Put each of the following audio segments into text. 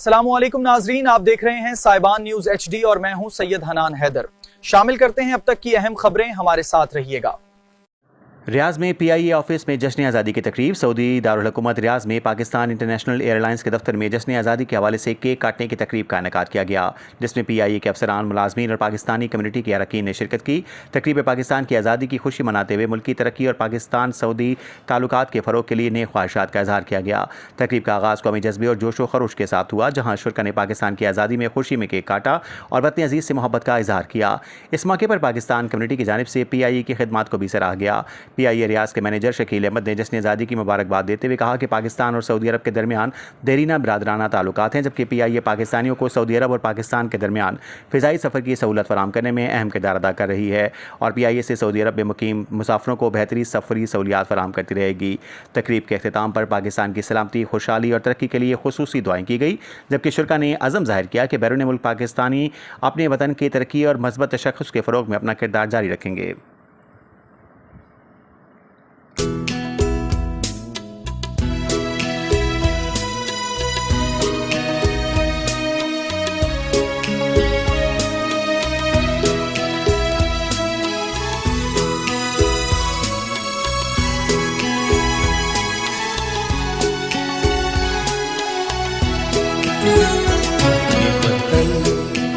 अस्सलामुअलैकुम नाजरीन, आप देख रहे हैं साइबान न्यूज HD और मैं हूं सैयद हनान हैदर। शामिल करते हैं अब तक की अहम खबरें, हमारे साथ रहिएगा। रियाज में PIA ऑफिस में जश्न आज़ादी की तकरीब। सऊदी दारुल हुकूमत रियाज में पाकिस्तान इंटरनेशनल एयरलाइंस के दफ्तर में जश्न आज़ादी के हवाले से केक काटने की तकरीब का इनेकाद किया गया, जिसमें PIA के अफसरान, मुलाजमीन और पाकिस्तानी कम्युनिटी के अरकान ने शिरकत की। तकरीब में पाकिस्तान की आज़ादी की खुशी मनाते हुए मुल्की तरक्की और पाकिस्तान सऊदी ताल्लुकात के फ़रोग के लिए नए ख्वाहिशात का इजहार किया गया। तकरीब का आगाज़ कौमी जज्बे और जोशो खरोश के साथ हुआ, जहाँ शुरा ने पाकिस्तान की आज़ादी में खुशी में केक काटा और वतन अजीज़ से मोहब्बत का इजहार किया। इस मौके पर पाकिस्तान कम्युनिटी की जानिब से PIA की खिदमत को भी सराहा गया। PIA रियाज के मैनेजर शकील अहमद ने जश्न आज़ादी की मुबारकबाद देते हुए कहा कि पाकिस्तान और सऊदी अरब के दरमियान देरीना बिरादराना ताल्लुकात हैं, जबकि PIA पाकिस्तानियों को सऊदी अरब और पाकिस्तान के दरमियान फ़िज़ाई सफ़र की सहूलत फराहम करने में अहम किरदार अदा कर रही है और PIA से सऊदी अरब में मुकीम मुसाफिरों को बेहतरीन सफरी सहूलियात फराहम करती रहेगी। तकरीब के अख्तिताम पर पाकिस्तान की सलामती, खुशहाली और तरक्की के लिए खुसूसी दुआएं की गई, जबकि शुरा ने अज़म ज़ाहिर किया कि बैरून मुल्क पाकिस्तानी अपने वतन की तरक्की और मज़बूत तशख़्ख़ुस के फ़रोग में अपना किरदार जारी रखेंगे।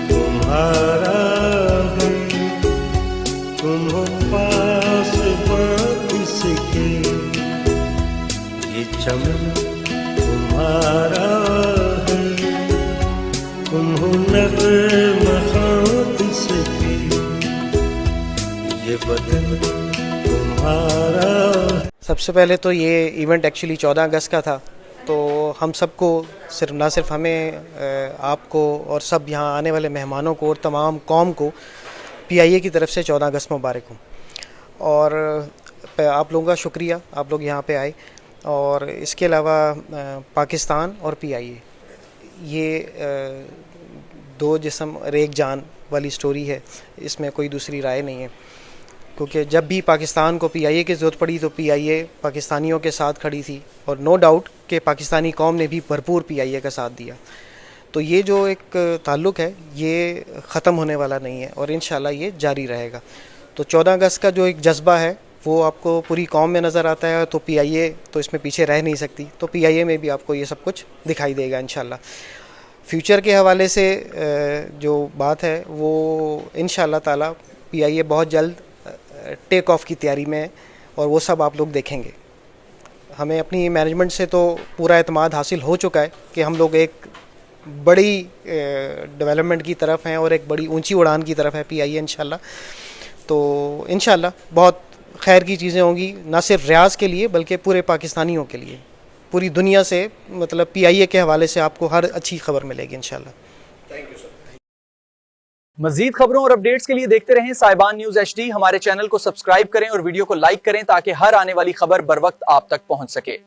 तुम्हारा है, तुम हो पास इसके, ये चमन तुम्हारा है, तुम हो नग़्मा इसके, ये बदन तुम्हारा। सबसे पहले तो ये इवेंट एक्चुअली 14 अगस्त का था, तो हम सबको ना सिर्फ हमें, आपको और सब यहाँ आने वाले मेहमानों को और तमाम कौम को PIA की तरफ से 14 अगस्त मुबारक हो। और आप लोगों का शुक्रिया, आप लोग यहाँ पे आए। और इसके अलावा पाकिस्तान और PIA ये दो जिस्म और एक जान वाली स्टोरी है, इसमें कोई दूसरी राय नहीं है। क्योंकि जब भी पाकिस्तान को PIA की ज़रूरत पड़ी तो PIA पाकिस्तानियों के साथ खड़ी थी, और नो डाउट कि पाकिस्तानी कौम ने भी भरपूर PIA का साथ दिया। तो ये जो एक ताल्लुक़ है ये ख़त्म होने वाला नहीं है और इंशाल्लाह ये जारी रहेगा। तो 14 अगस्त का जो एक जज्बा है वो आपको पूरी कौम में नज़र आता है, तो PIA तो इसमें पीछे रह नहीं सकती, तो PIA में भी आपको ये सब कुछ दिखाई देगा इंशाल्लाह। फ्यूचर के हवाले से जो बात है वो इंशाल्लाह ताला PIA बहुत जल्द टेक ऑफ की तैयारी में है और वो सब आप लोग देखेंगे। हमें अपनी मैनेजमेंट से तो पूरा एतमाद हासिल हो चुका है कि हम लोग एक बड़ी डेवलपमेंट की तरफ हैं और एक बड़ी ऊंची उड़ान की तरफ है PIA इंशाल्लाह। तो इंशाल्लाह बहुत खैर की चीज़ें होंगी, ना सिर्फ रियाज के लिए बल्कि पूरे पाकिस्तानियों के लिए, पूरी दुनिया से, मतलब PIA के हवाले से आपको हर अच्छी खबर मिलेगी इंशाल्लाह। मजीद खबरों और अपडेट्स के लिए देखते रहें साइबान न्यूज HD। हमारे चैनल को सब्सक्राइब करें और वीडियो को लाइक करें ताकि हर आने वाली खबर बर वक्त आप तक पहुंच सके।